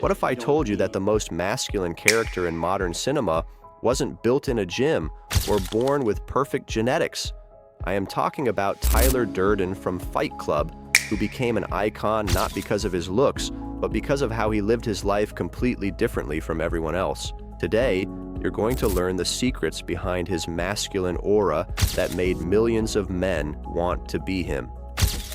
What if I told you that the most masculine character in modern cinema wasn't built in a gym or born with perfect genetics? I am talking about Tyler Durden from Fight Club, who became an icon not because of his looks, but because of how he lived his life completely differently from everyone else. Today, you're going to learn the secrets behind his masculine aura that made millions of men want to be him.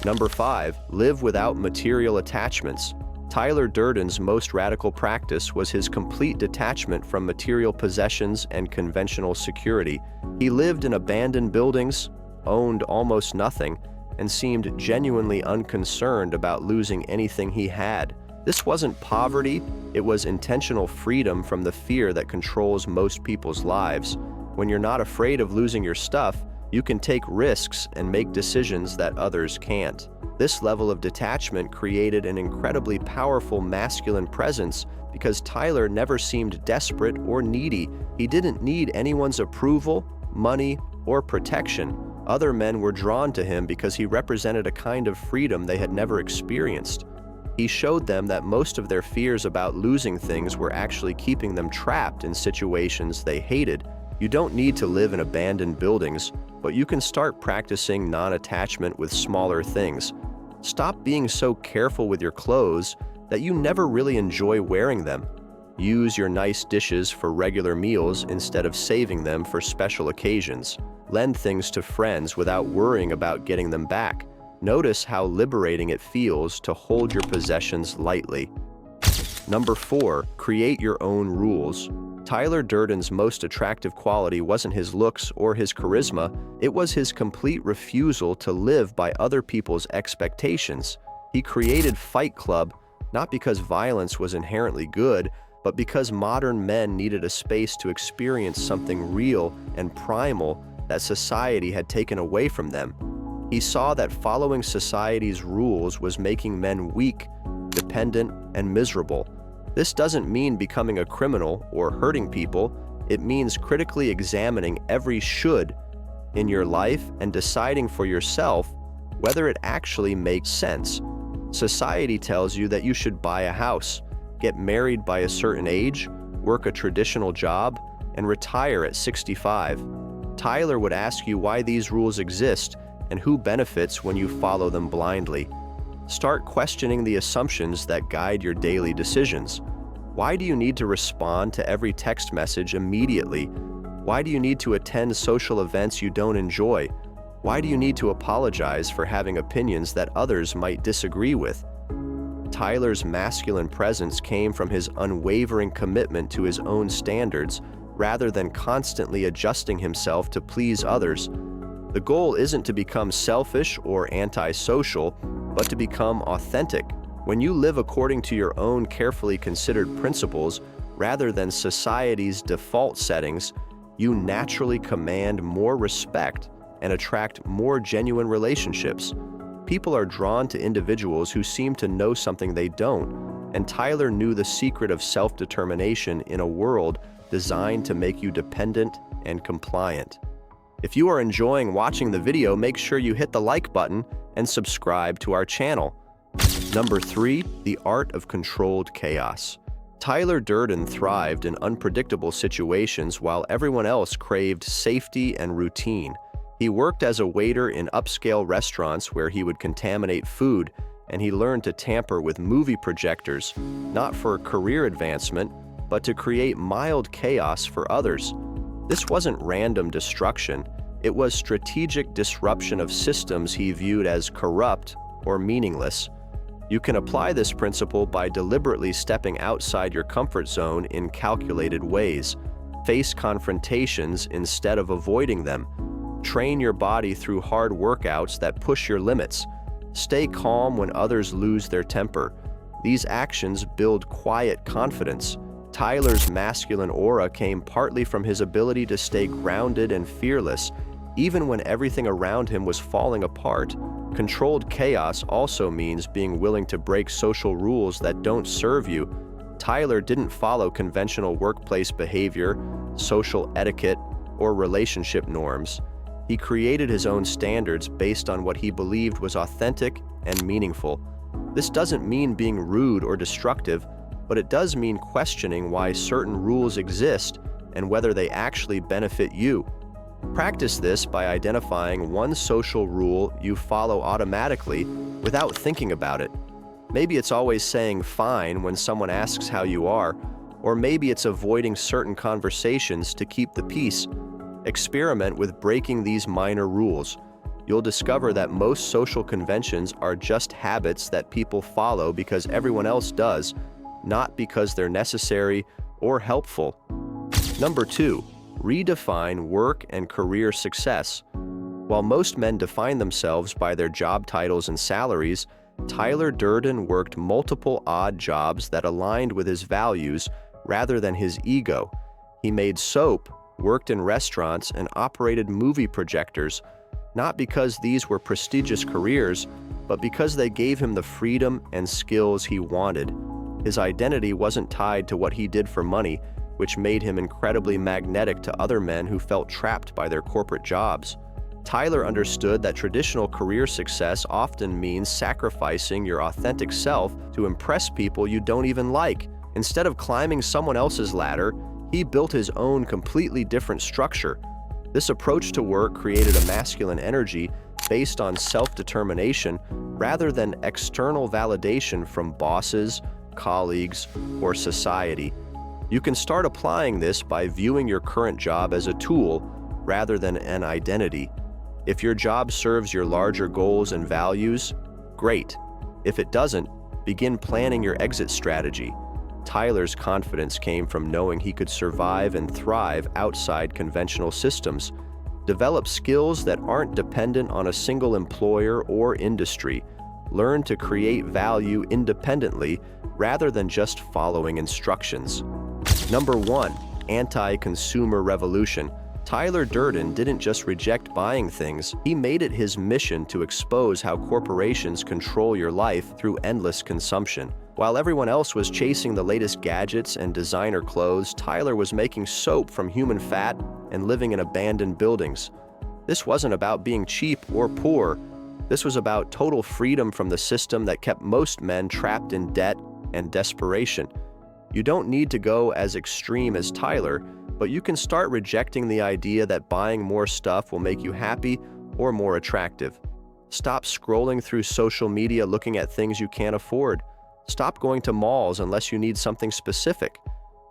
Number 5, live without material attachments. Tyler Durden's most radical practice was his complete detachment from material possessions and conventional security. He lived in abandoned buildings, owned almost nothing, and seemed genuinely unconcerned about losing anything he had. This wasn't poverty, it was intentional freedom from the fear that controls most people's lives. When you're not afraid of losing your stuff, you can take risks and make decisions that others can't. This level of detachment created an incredibly powerful masculine presence because Tyler never seemed desperate or needy. He didn't need anyone's approval, money, or protection. Other men were drawn to him because he represented a kind of freedom they had never experienced. He showed them that most of their fears about losing things were actually keeping them trapped in situations they hated. You don't need to live in abandoned buildings, but you can start practicing non-attachment with smaller things. Stop being so careful with your clothes that you never really enjoy wearing them. Use your nice dishes for regular meals instead of saving them for special occasions. Lend things to friends without worrying about getting them back. Notice how liberating it feels to hold your possessions lightly. Number 4, create your own rules. Tyler Durden's most attractive quality wasn't his looks or his charisma, it was his complete refusal to live by other people's expectations. He created Fight Club not because violence was inherently good, but because modern men needed a space to experience something real and primal that society had taken away from them. He saw that following society's rules was making men weak, dependent, and miserable. This doesn't mean becoming a criminal or hurting people. It means critically examining every should in your life and deciding for yourself whether it actually makes sense. Society tells you that you should buy a house, get married by a certain age, work a traditional job, and retire at 65. Tyler would ask you why these rules exist and who benefits when you follow them blindly. Start questioning the assumptions that guide your daily decisions. Why do you need to respond to every text message immediately? Why do you need to attend social events you don't enjoy? Why do you need to apologize for having opinions that others might disagree with? Tyler's masculine presence came from his unwavering commitment to his own standards rather than constantly adjusting himself to please others. The goal isn't to become selfish or antisocial, but to become authentic. When you live according to your own carefully considered principles rather than society's default settings, you naturally command more respect and attract more genuine relationships. People are drawn to individuals who seem to know something they don't, and Tyler knew the secret of self-determination in a world designed to make you dependent and compliant. If you are enjoying watching the video, make sure you hit the like button and subscribe to our channel. Number 3, the art of controlled chaos. Tyler Durden thrived in unpredictable situations while everyone else craved safety and routine. He worked as a waiter in upscale restaurants where he would contaminate food, and he learned to tamper with movie projectors, not for career advancement, but to create mild chaos for others. This wasn't random destruction, it was strategic disruption of systems he viewed as corrupt or meaningless. You can apply this principle by deliberately stepping outside your comfort zone in calculated ways. Face confrontations instead of avoiding them. Train your body through hard workouts that push your limits. Stay calm when others lose their temper. These actions build quiet confidence. Tyler's masculine aura came partly from his ability to stay grounded and fearless, even when everything around him was falling apart. Controlled chaos also means being willing to break social rules that don't serve you. Tyler didn't follow conventional workplace behavior, social etiquette, or relationship norms. He created his own standards based on what he believed was authentic and meaningful. This doesn't mean being rude or destructive, but it does mean questioning why certain rules exist and whether they actually benefit you. Practice this by identifying one social rule you follow automatically without thinking about it. Maybe it's always saying fine when someone asks how you are, or maybe it's avoiding certain conversations to keep the peace. Experiment with breaking these minor rules. You'll discover that most social conventions are just habits that people follow because everyone else does, not because they're necessary or helpful. Number 2, redefine work and career success. While most men define themselves by their job titles and salaries, Tyler Durden worked multiple odd jobs that aligned with his values rather than his ego. He made soap, worked in restaurants, and operated movie projectors, not because these were prestigious careers, but because they gave him the freedom and skills he wanted. His identity wasn't tied to what he did for money, which made him incredibly magnetic to other men who felt trapped by their corporate jobs. Tyler understood that traditional career success often means sacrificing your authentic self to impress people you don't even like. Instead of climbing someone else's ladder, he built his own completely different structure. This approach to work created a masculine energy based on self-determination rather than external validation from bosses, colleagues, or society. You can start applying this by viewing your current job as a tool rather than an identity. If your job serves your larger goals and values, great. If it doesn't, begin planning your exit strategy. Tyler's confidence came from knowing he could survive and thrive outside conventional systems. Develop skills that aren't dependent on a single employer or industry. Learn to create value independently rather than just following instructions. Number 1, anti-consumer revolution. Tyler Durden didn't just reject buying things, he made it his mission to expose how corporations control your life through endless consumption. While everyone else was chasing the latest gadgets and designer clothes, Tyler was making soap from human fat and living in abandoned buildings. This wasn't about being cheap or poor. This was about total freedom from the system that kept most men trapped in debt and desperation. You don't need to go as extreme as Tyler, but you can start rejecting the idea that buying more stuff will make you happy or more attractive. Stop scrolling through social media looking at things you can't afford. Stop going to malls unless you need something specific.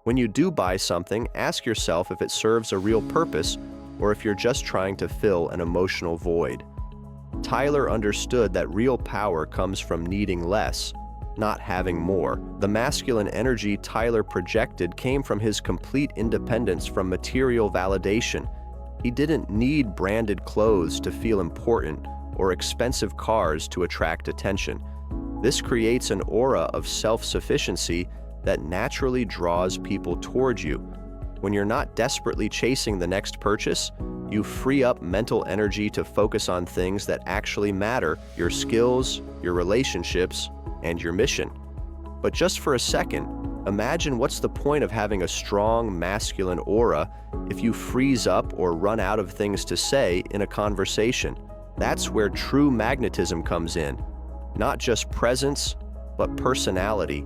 When you do buy something, ask yourself if it serves a real purpose or if you're just trying to fill an emotional void. Tyler understood that real power comes from needing less, not having more. The masculine energy Tyler projected came from his complete independence from material validation. He didn't need branded clothes to feel important or expensive cars to attract attention. This creates an aura of self-sufficiency that naturally draws people towards you. When you're not desperately chasing the next purchase, you free up mental energy to focus on things that actually matter: your skills, your relationships, and your mission. But just for a second, imagine what's the point of having a strong masculine aura if you freeze up or run out of things to say in a conversation. That's where true magnetism comes in. Not just presence, but personality.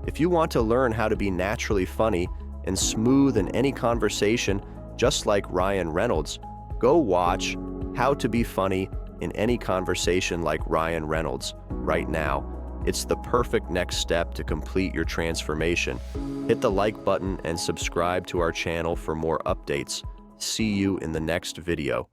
If you want to learn how to be naturally funny and smooth in any conversation, just like Ryan Reynolds, go watch How to Be Funny in Any Conversation Like Ryan Reynolds right now. It's the perfect next step to complete your transformation. Hit the like button and subscribe to our channel for more updates. See you in the next video.